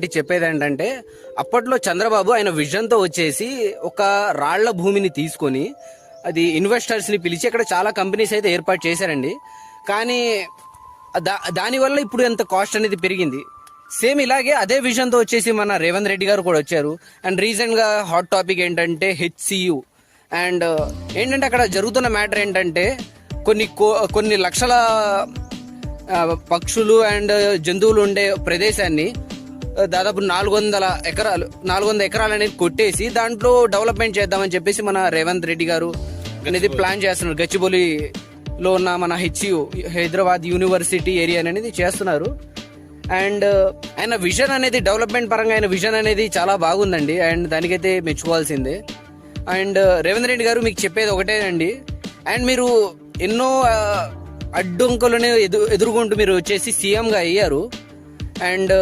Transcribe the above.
చెప్పేది ఏంటంటే అప్పట్లో చంద్రబాబు ఆయన విజన్తో వచ్చేసి ఒక రాళ్ల భూమిని తీసుకొని అది ఇన్వెస్టర్స్ని పిలిచి అక్కడ చాలా కంపెనీస్ అయితే ఏర్పాటు చేశారండి. కానీ దానివల్ల ఇప్పుడు ఎంత కాస్ట్ అనేది పెరిగింది. సేమ్ ఇలాగే అదే విజన్తో వచ్చేసి మన రేవంత్ రెడ్డి గారు కూడా వచ్చారు. అండ్ రీసెంట్గా హాట్ టాపిక్ ఏంటంటే హెచ్సియు. అండ్ ఏంటంటే అక్కడ జరుగుతున్న మ్యాటర్ ఏంటంటే కొన్ని లక్షల పక్షులు అండ్ జంతువులు ఉండే ప్రదేశాన్ని దాదాపు 400 ఎకరాలు అనేది కొట్టేసి దాంట్లో డెవలప్మెంట్ చేద్దామని చెప్పేసి మన రేవంత్ రెడ్డి గారు అనేది ప్లాన్ చేస్తున్నారు. గచ్చిబౌలిలో ఉన్న మన హెచ్యు హైదరాబాద్ యూనివర్సిటీ ఏరియా అనేది చేస్తున్నారు. అండ్ ఆయన విజన్ అనేది డెవలప్మెంట్ పరంగా ఆయన విజన్ అనేది చాలా బాగుందండి. అండ్ దానికైతే మెచ్చుకోవాల్సిందే. అండ్ రేవంత్ రెడ్డి గారు మీకు చెప్పేది ఒకటేనండి. అండ్ మీరు ఎన్నో అడ్డంకులను ఎదుర్కొంటూ మీరు వచ్చేసి సీఎంగా అయ్యారు. అండ్